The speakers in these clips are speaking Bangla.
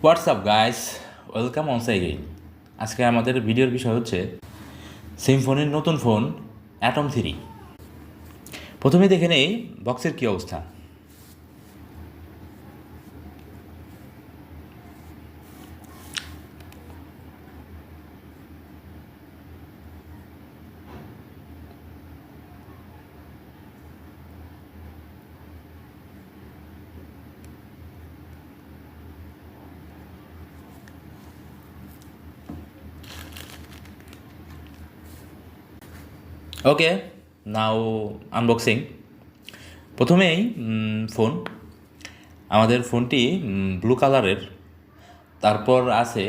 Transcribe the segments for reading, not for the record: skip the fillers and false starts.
WhatsApp guys, welcome once again. আজকে আমাদের ভিডিওর বিষয় হচ্ছে সিম্ফনির নতুন ফোন অ্যাটম 3। প্রথমে দেখে নেই বক্সের কী অবস্থা। ওকে, নাও আনবক্সিং। প্রথমেই ফোন, আমাদের ফোনটি ব্লু কালারের। তারপর আছে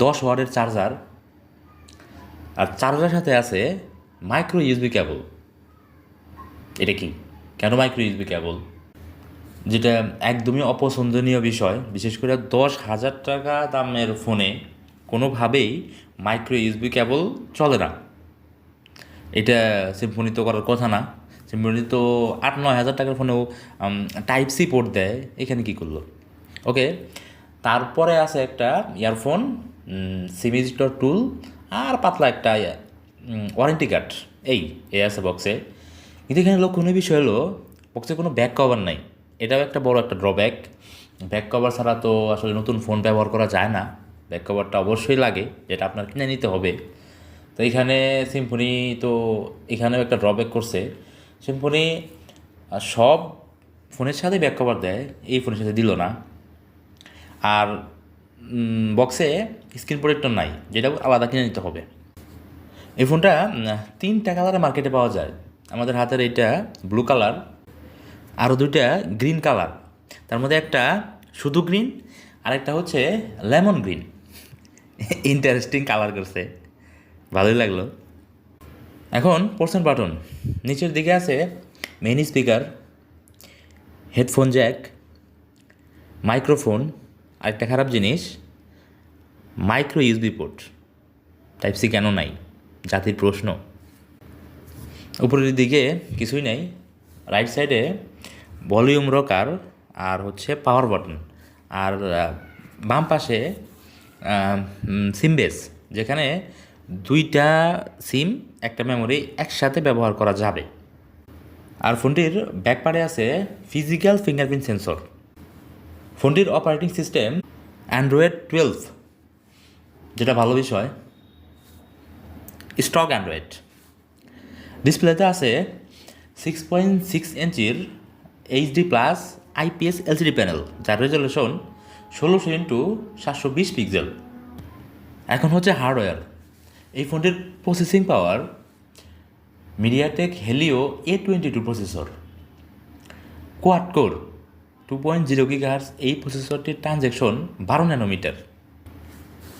10 ওয়াটের চার্জার, আর চার্জারের সাথে আছে মাইক্রো ইউএসবি কেবল। এটা কি, কেন মাইক্রো ইউএসবি কেবল? যেটা একদমই অপছন্দনীয় বিষয়, বিশেষ করে 10,000 টাকা দামের ফোনে কোনোভাবেই মাইক্রো ইউএসবি কেবল চলে না। এটা সিম্ফনি তো করার কথা না। সিম্ফনি তো 8-9 হাজার টাকার ফোনেও টাইপ সি পোর্ট দেয়, এখানে কি করলো? ওকে, তারপরে আছে একটা ইয়ারফোন, সিমিজিটর টুল, আর পাতলা একটা ওয়ারেন্টি কার্ড। এই আছে বক্সে। কিন্তু এখানে লক্ষণীয় বিষয় হলো বক্সে কোনো ব্যাক কভার নাই। এটাও একটা বড় একটা ড্রব্যাক। ব্যাক কভার ছাড়া তো আসলে নতুন ফোন ব্যবহার করা যায় না। ব্যাক কভারটা অবশ্যই লাগে, যেটা আপনার কিনে নিতে হবে। তো এখানে সিম্ফনি তো এখানেও একটা ড্রব্যাক করছে। সিম্ফনি সব ফোনের সাথে ব্যাক কভার দেয়, এই ফোনের সাথে দিল না। আর বক্সে স্ক্রিন প্রোটেক্টর নাই, যেটা আলাদা কিনে নিতে হবে। এই ফোনটা 3টা কালারে মার্কেটে পাওয়া যায়। আমাদের হাতের এইটা ব্লু কালার, আরও 2টা গ্রিন কালার। তার মধ্যে একটা শুধু গ্রিন, আরেকটা হচ্ছে লেমন গ্রিন। ইন্টারেস্টিং কালার করছে, ভালোই লাগলো। এখন পোর্শন বাটন, নিচের দিকে আছে main speaker, headphone jack, microphone. আরেকটা খারাপ জিনিস, micro USB port. Type C কেন নাই, জাতির প্রশ্ন। উপরের দিকে কিছুই নাই। রাইট সাইডে ভলিউম রকার আর হচ্ছে পাওয়ার বাটন, আর বাম পাশে সিম বেস, যেখানে 2টা সিম একটা মেমোরি একসাথে ব্যবহার করা যাবে। আর ফোনটির ব্যাকপার্টে আছে ফিজিক্যাল ফিঙ্গারপ্রিন্ট সেন্সর। ফোনটির অপারেটিং সিস্টেম অ্যান্ড্রয়েড 12, যেটা ভালো বিষয়, স্টক অ্যান্ড্রয়েড। ডিসপ্লেতে আছে 6.6 ইঞ্চির HD+ IPS LCD প্যানেল, যার রেজলিউশন 1600x720 পিক্সেল। এখন হচ্ছে হার্ডওয়্যার। এই ফোনটির প্রসেসিং পাওয়ার MediaTek Helio A22 processor, quad core 2.0 GHz। এই প্রসেসরটির ট্রানজ্যাকশন 12 ন্যানোমিটার।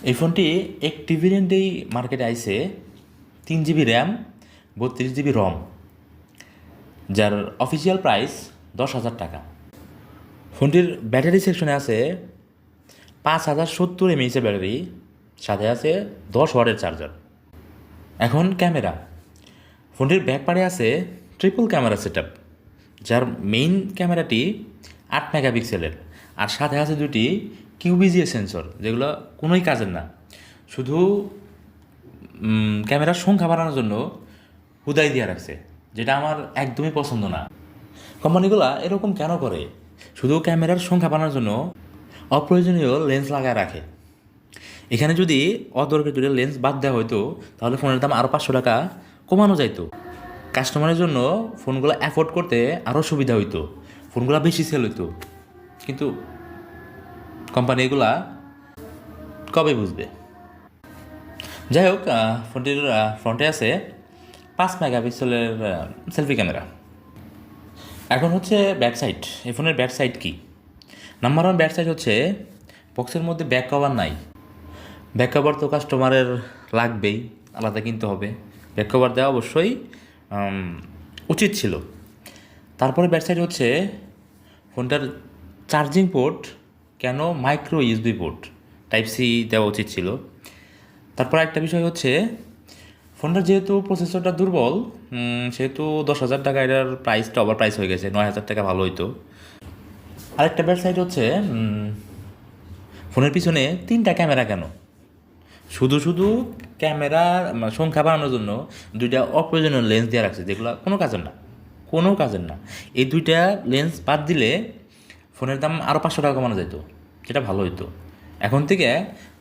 এই ফোনটি একটি ভেরিয়েন্টেই মার্কেটে আইছে, 3GB র্যাম, 32GB রম, যার অফিসিয়াল প্রাইস 10,000 টাকা। ফোনটির ব্যাটারি সেকশনে আছে 5070 mAh ব্যাটারি, সাথে আছে 10 ওয়াটের চার্জার। এখন ক্যামেরা, ফোনটির ব্যাকপার্টে আছে ট্রিপল ক্যামেরা সেটআপ, যার মেইন ক্যামেরাটি 8 মেগাপিক্সেলের, আর সাথে আছে 2টি কিউবিজিএ সেন্সর, যেগুলো কোনোই কাজের না, শুধু ক্যামেরার সংখ্যা বাড়ানোর জন্য হুদাই দিয়ে রাখছে, যেটা আমার একদমই পছন্দ না। কোম্পানিগুলো এরকম কেন করে? শুধু ক্যামেরার সংখ্যা বাড়ানোর জন্য অপ্রয়োজনীয় লেন্স লাগায় রাখে। এখানে যদি অদরকারি লেন্স বাদ দেওয়া হতো, তাহলে ফোনের দাম আরও 500 টাকা কমানো যাইতো। কাস্টমারের জন্য ফোনগুলো অ্যাফোর্ড করতে আরও সুবিধা হইতো, ফোনগুলো বেশি সেল হইতো। কিন্তু কোম্পানি এগুলা কবে বুঝবে? যাই হোক, ফোনটির ফ্রন্টে আছে 5 মেগাপিক্সেলের সেলফি ক্যামেরা। এখন হচ্ছে ব্যাক সাইড। এই ফোনের ব্যাক সাইড কী? নাম্বার 1 ব্যাক সাইড হচ্ছে বক্সের মধ্যে ব্যাক কভার নাই। ব্যাক কভার তো কাস্টমারের লাগবেই, আলাদা কিনতে হবে। ব্যাক কভার দেওয়া অবশ্যই উচিত ছিল। তারপরে ব্যাক সাইড হচ্ছে ফোনটার চার্জিং পোর্ট কেন micro USB port, type C দেওয়া উচিত ছিল। তারপর একটা বিষয় হচ্ছে ফোনটার যেহেতু প্রসেসরটা দুর্বল, সেহেতু 10,000 টাকা এটার প্রাইসটা ওভার প্রাইস হয়ে গেছে। 9,000 টাকা ভালো হইতো। আরেকটা ব্যাড সাইড হচ্ছে ফোনের পিছনে 3টা ক্যামেরা কেন? শুধু শুধু ক্যামেরার সংখ্যা বাড়ানোর জন্য 2টা অপ্রয়োজনীয় লেন্স দিয়ে রাখছে, যেগুলো কোনো কাজের না, কোনো কাজের না। এই 2টা লেন্স বাদ দিলে ফোনের দাম আরও 500 টাকা কমানো যেত, যেটা ভালো হইতো। এখন থেকে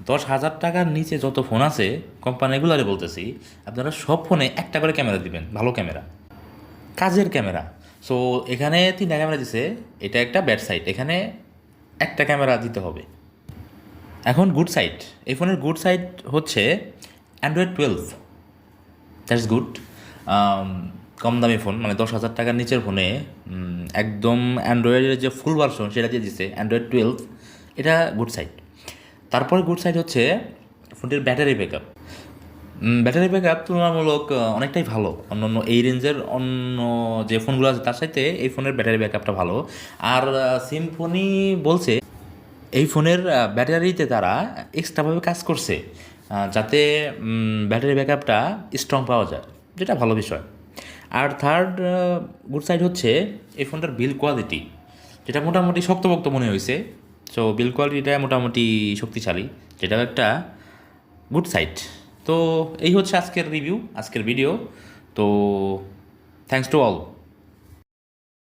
10,000 টাকার নিচে যত ফোন আছে, কোম্পানিগুলারে বলতেছি, আপনারা সব ফোনে একটা করে ক্যামেরা দিবেন, ভালো ক্যামেরা, কাজের ক্যামেরা। সো এখানে 3টা ক্যামেরা দিছে, এটা একটা ব্যাড সাইড, এখানে একটা ক্যামেরা দিতে হবে। এখন গুড সাইড, এই ফোনের গুড সাইড হচ্ছে অ্যান্ড্রয়েড 12, দ্যাটস গুড। কম দামি ফোন, মানে 10,000 টাকার নিচের ফোনে একদম অ্যান্ড্রয়েডের যে ফুল ভার্সন সেটা দিয়ে দিচ্ছে, অ্যান্ড্রয়েড 12, এটা গুড সাইড। তারপরে গুড সাইড হচ্ছে ফোনটির ব্যাটারি ব্যাকআপ। ব্যাটারি ব্যাকআপ তুলনামূলক অনেকটাই ভালো, অন্য এই রেঞ্জের অন্য যে ফোনগুলো আছে তার সাথে এই ফোনের ব্যাটারি ব্যাকআপটা ভালো। আর সিম্ফনি বলছে এই ফোনের ব্যাটারিতে তারা এক্সট্রাভাবে কাজ করছে, যাতে ব্যাটারি ব্যাকআপটা স্ট্রং পাওয়া যায়, যেটা ভালো বিষয়। আর থার্ড গুড সাইড হচ্ছে এই ফোনটার বিল্ড কোয়ালিটি, যেটা মোটামুটি শক্তপোক্ত মনে হয়েছে। সো বিল্ড কোয়ালিটিটা মোটামুটি শক্তিশালী, যেটাও একটা গুড সাইড। তো এই হচ্ছে আজকের রিভিউ, আজকের ভিডিও। তো থ্যাঙ্কস টু অল।